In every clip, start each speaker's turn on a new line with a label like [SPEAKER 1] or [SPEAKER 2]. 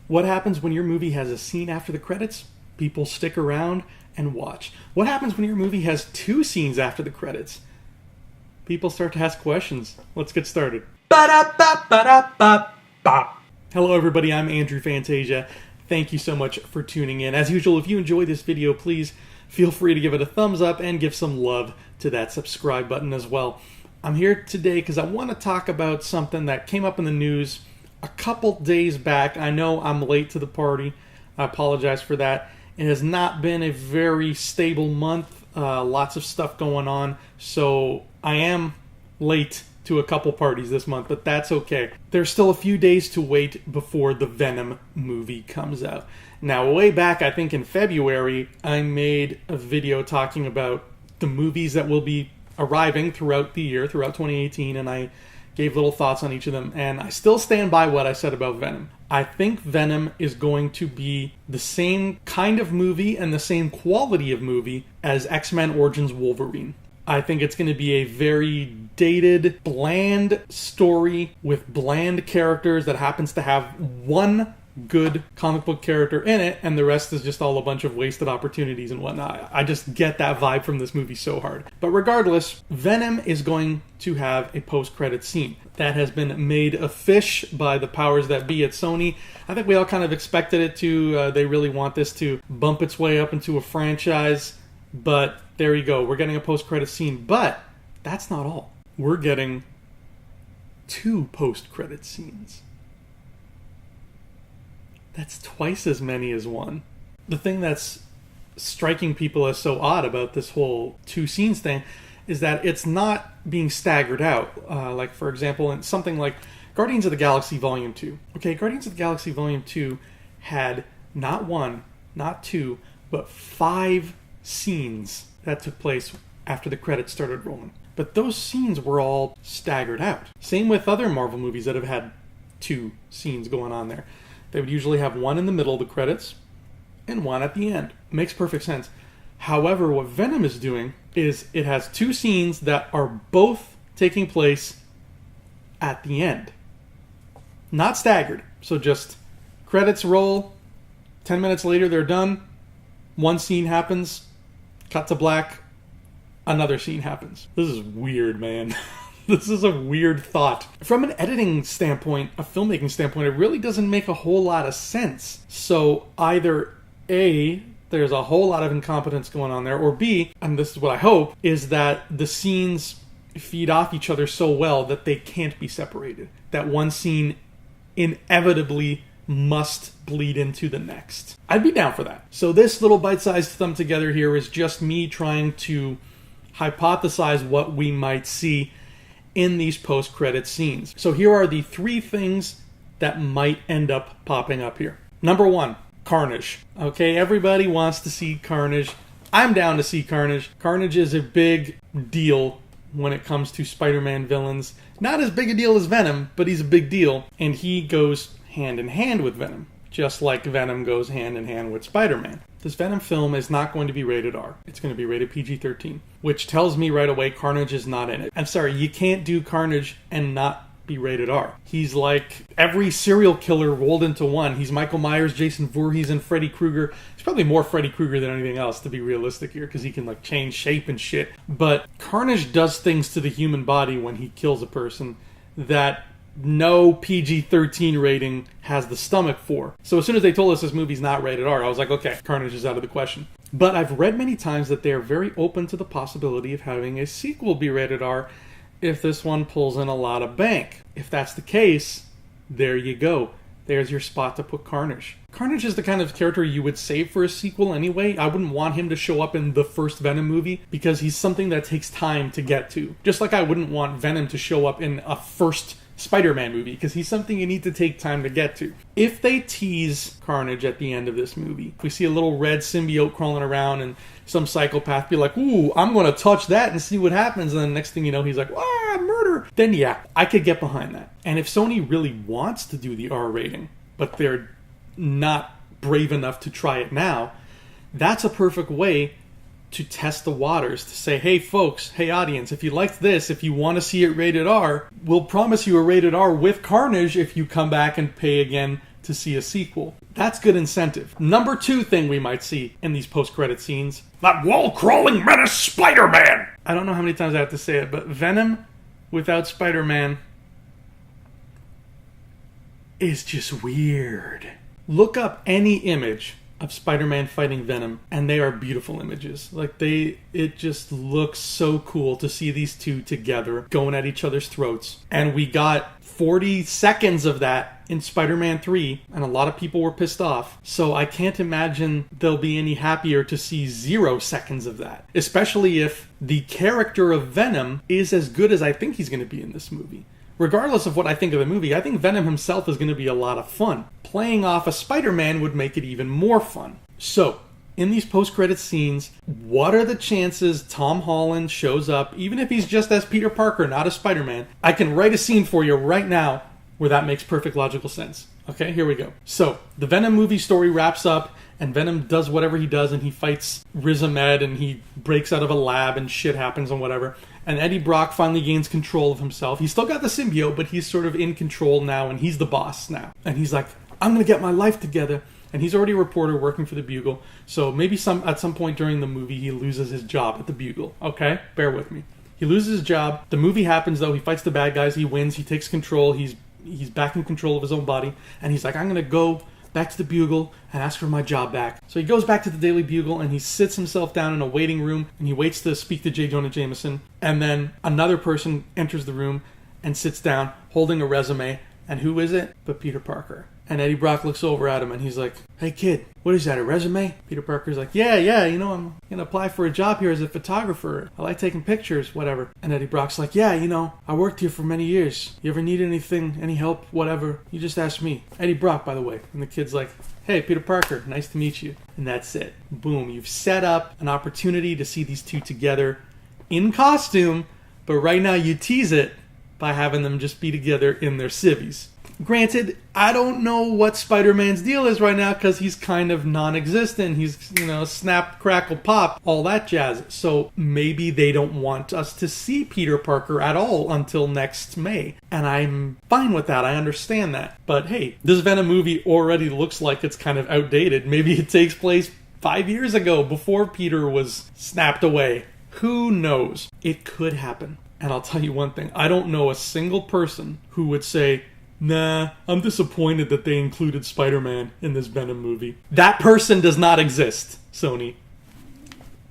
[SPEAKER 1] What happens when your movie has a scene after the credits? People stick around and watch. What happens when your movie has 2 scenes after the credits? People start to ask questions. Let's get started. Ba-da-ba-ba-da-ba-ba. Hello everybody, I'm Andrew Fantasia. Thank you so much for tuning in. As usual, if you enjoy this video, please feel free to give it a thumbs up and give some love to that subscribe button as well. I'm here today because I want to talk about something that came up in the news a couple days back. I know I'm late to the party. I apologize for that. It has not been a very stable month. Lots of stuff going on. So I am late to a couple parties this month, but that's okay. There's still a few days to wait before the Venom movie comes out. Now, way back, I think in February, I made a video talking about the movies that will be arriving throughout the year, throughout 2018, and I gave little thoughts on each of them, and I still stand by what I said about Venom. I think Venom is going to be the same kind of movie and the same quality of movie as X-Men Origins Wolverine. I think it's going to be a very dated, bland story with bland characters that happens to have one good comic book character in it, and the rest is just all a bunch of wasted opportunities and whatnot. I just get that vibe from this movie so hard. But regardless, Venom is going to have a post-credit scene. That has been made a fish by the powers that be at Sony. I think we all kind of expected it to. They really want this to bump its way up into a franchise. But there you go. We're getting a post-credit scene. But that's not all. We're getting 2 post-credit scenes. That's twice as many as one. The thing that's striking people as so odd about this whole 2 scenes thing is that it's not being staggered out. Like, for example, in something like Guardians of the Galaxy Volume 2. Okay, Guardians of the Galaxy Volume 2 had not 1, not 2, but 5 scenes that took place after the credits started rolling. But those scenes were all staggered out. Same with other Marvel movies that have had 2 scenes going on there. They would usually have 1 in the middle of the credits and 1 at the end. Makes perfect sense. However, what Venom is doing is it has 2 scenes that are both taking place at the end. Not staggered. So just credits roll, 10 minutes later they're done, 1 scene happens, cut to black, another scene happens. This is weird, man. This is a weird thought. From an editing standpoint, a filmmaking standpoint, it really doesn't make a whole lot of sense. So either A, there's a whole lot of incompetence going on there, or B, and this is what I hope, is that the scenes feed off each other so well that they can't be separated. That one scene inevitably must bleed into the next. I'd be down for that. So this little bite-sized thumb together here is just me trying to hypothesize what we might see in these post-credit scenes. So here are the 3 things that might end up popping up here. Number 1, Carnage. Okay, everybody wants to see Carnage. I'm down to see Carnage. Carnage is a big deal when it comes to Spider-Man villains. Not as big a deal as Venom, but he's a big deal. And he goes hand in hand with Venom, just like Venom goes hand in hand with Spider-Man. This Venom film is not going to be rated R. It's going to be rated PG-13, which tells me right away Carnage is not in it. I'm sorry, you can't do Carnage and not be rated R. He's like every serial killer rolled into one. He's Michael Myers, Jason Voorhees, and Freddy Krueger. He's probably more Freddy Krueger than anything else, to be realistic here, because he can like change shape and shit. But Carnage does things to the human body when he kills a person that no PG-13 rating has the stomach for. So as soon as they told us this movie's not rated R, I was like, okay, Carnage is out of the question. But I've read many times that they're very open to the possibility of having a sequel be rated R if this one pulls in a lot of bank. If that's the case, there you go. There's your spot to put Carnage. Carnage is the kind of character you would save for a sequel anyway. I wouldn't want him to show up in the first Venom movie because he's something that takes time to get to. Just like I wouldn't want Venom to show up in a first Spider-Man movie, because he's something you need to take time to get to. If they tease Carnage at the end of this movie, if we see a little red symbiote crawling around and some psychopath be like, ooh, I'm going to touch that and see what happens, and then the next thing you know, he's like, ah, murder, then yeah, I could get behind that. And if Sony really wants to do the R rating, but they're not brave enough to try it now, that's a perfect way to test the waters, to say, hey folks, hey audience, if you liked this, if you want to see it rated R, we'll promise you a rated R with Carnage if you come back and pay again to see a sequel. That's good incentive. Number 2 thing we might see in these post-credit scenes: that wall-crawling menace Spider-Man! I don't know how many times I have to say it, but Venom without Spider-Man is just weird. Look up any image of Spider-Man fighting Venom, and they are beautiful images. Like, it just looks so cool to see these two together going at each other's throats. And we got 40 seconds of that in Spider-Man 3, and a lot of people were pissed off. So I can't imagine they'll be any happier to see 0 seconds of that. Especially if the character of Venom is as good as I think he's going to be in this movie. Regardless of what I think of the movie, I think Venom himself is going to be a lot of fun. Playing off a Spider-Man would make it even more fun. So, in these post-credit scenes, what are the chances Tom Holland shows up, even if he's just as Peter Parker, not as Spider-Man? I can write a scene for you right now where that makes perfect logical sense. Okay, here we go. So, the Venom movie story wraps up, and Venom does whatever he does, and he fights Riz Ahmed, and he breaks out of a lab, and shit happens and whatever. And Eddie Brock finally gains control of himself. He's still got the symbiote, but he's sort of in control now, and he's the boss now. And he's like, I'm going to get my life together. And he's already a reporter working for the Bugle, so maybe at some point during the movie he loses his job at the Bugle. Okay? Bear with me. He loses his job. The movie happens, though. He fights the bad guys. He wins. He takes control. He's back in control of his own body. And he's like, I'm going to go back to the Bugle and ask for my job back. So he goes back to the Daily Bugle and he sits himself down in a waiting room and he waits to speak to J. Jonah Jameson. And then another person enters the room and sits down holding a resume. And who is it? But Peter Parker. And Eddie Brock looks over at him and he's like, hey kid, what is that, a resume? Peter Parker's like, yeah, I'm going to apply for a job here as a photographer. I like taking pictures, whatever. And Eddie Brock's like, yeah, I worked here for many years. You ever need anything, any help, whatever, you just ask me. Eddie Brock, by the way. And the kid's like, hey, Peter Parker, nice to meet you. And that's it. Boom. You've set up an opportunity to see these two together in costume, but right now you tease it by having them just be together in their civvies. Granted, I don't know what Spider-Man's deal is right now because he's kind of non-existent. He's, snap, crackle, pop, all that jazz. So maybe they don't want us to see Peter Parker at all until next May. And I'm fine with that. I understand that. But hey, this Venom movie already looks like it's kind of outdated. Maybe it takes place 5 years ago before Peter was snapped away. Who knows? It could happen. And I'll tell you one thing. I don't know a single person who would say, nah, I'm disappointed that they included Spider-Man in this Venom movie. That person does not exist, Sony.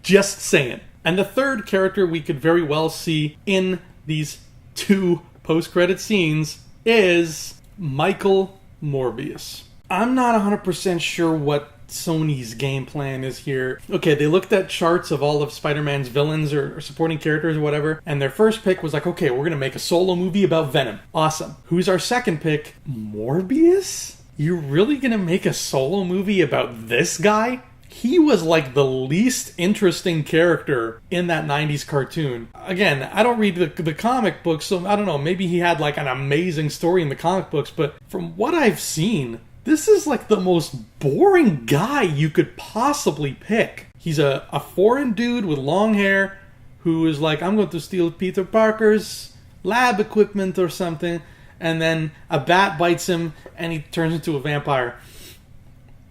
[SPEAKER 1] Just saying. And the third character we could very well see in these 2 post-credit scenes is Michael Morbius. I'm not 100% sure what Sony's game plan is here. Okay, they looked at charts of all of Spider-Man's villains or supporting characters or whatever, and their first pick was like, okay, we're gonna make a solo movie about Venom. Awesome. Who's our second pick? Morbius? You're really gonna make a solo movie about this guy? He was like the least interesting character in that 90s cartoon. Again, I don't read the comic books, so I don't know, maybe he had like an amazing story in the comic books, but from what I've seen, this is like the most boring guy you could possibly pick. He's a foreign dude with long hair who is like, I'm going to steal Peter Parker's lab equipment or something. And then a bat bites him and he turns into a vampire.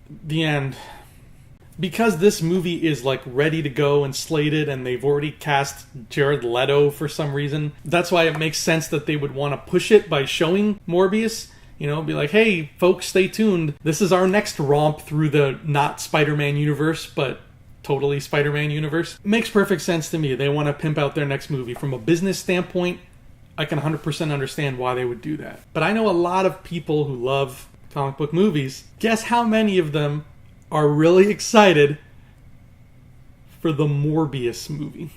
[SPEAKER 1] The end. Because this movie is like ready to go and slated and they've already cast Jared Leto for some reason, that's why it makes sense that they would want to push it by showing Morbius. Be like, hey, folks, stay tuned. This is our next romp through the not Spider-Man universe, but totally Spider-Man universe. It makes perfect sense to me. They want to pimp out their next movie. From a business standpoint, I can 100% understand why they would do that. But I know a lot of people who love comic book movies. Guess how many of them are really excited for the Morbius movie?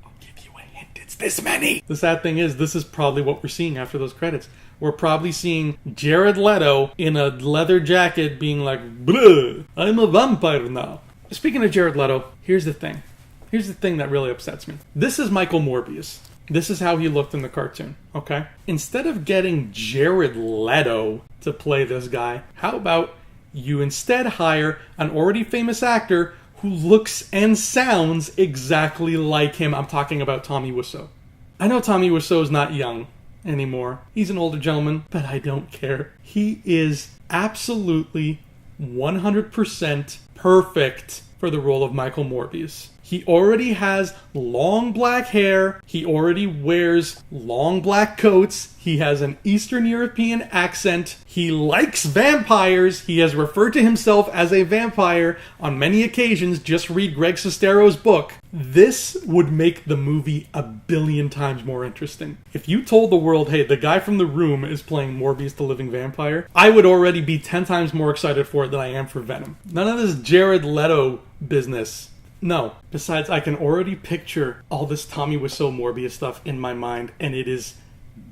[SPEAKER 1] I'll give you a hint. It's this many. The sad thing is, this is probably what we're seeing after those credits. We're probably seeing Jared Leto in a leather jacket being like, bleh, I'm a vampire now. Speaking of Jared Leto, here's the thing. Here's the thing that really upsets me. This is Michael Morbius. This is how he looked in the cartoon, okay? Instead of getting Jared Leto to play this guy, how about you instead hire an already famous actor who looks and sounds exactly like him? I'm talking about Tommy Wiseau. I know Tommy Wiseau is not young, anymore. He's an older gentleman, but I don't care. He is absolutely 100% perfect for the role of Michael Morbius. He already has long black hair. He already wears long black coats. He has an Eastern European accent. He likes vampires. He has referred to himself as a vampire on many occasions. Just read Greg Sestero's book. This would make the movie a billion times more interesting. If you told the world, hey, the guy from The Room is playing Morbius the Living Vampire, I would already be 10 times more excited for it than I am for Venom. None of this Jared Leto business. No. Besides, I can already picture all this Tommy Wiseau Morbius stuff in my mind, and it is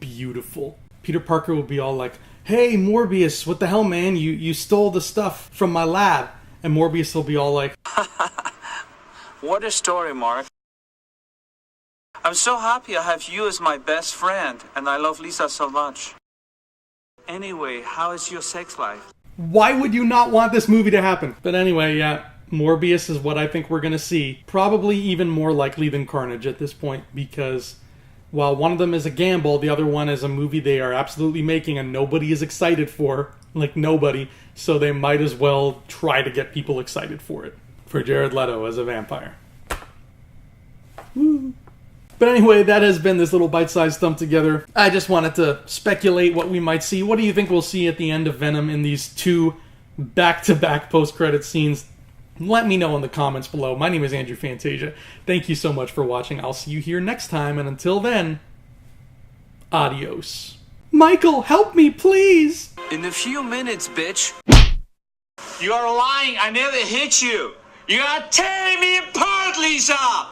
[SPEAKER 1] beautiful. Peter Parker will be all like, hey, Morbius, what the hell, man? You stole the stuff from my lab. And Morbius will be all like,
[SPEAKER 2] what a story, Mark. I'm so happy I have you as my best friend, and I love Lisa so much. Anyway, how is your sex life?
[SPEAKER 1] Why would you not want this movie to happen? But anyway, yeah. Morbius is what I think we're going to see. Probably even more likely than Carnage at this point, because while one of them is a gamble, the other one is a movie they are absolutely making and nobody is excited for. Like, nobody. So they might as well try to get people excited for it. For Jared Leto as a vampire. Woo. But anyway, that has been this little bite-sized thumb together. I just wanted to speculate what we might see. What do you think we'll see at the end of Venom in these two back-to-back post-credit scenes? Let me know in the comments below. My name is Andrew Fantasia. Thank you so much for watching. I'll see you here next time, and until then, adios. Michael, help me, please!
[SPEAKER 2] In a few minutes, bitch. You are lying. I never hit you. You are tearing me apart, Lisa!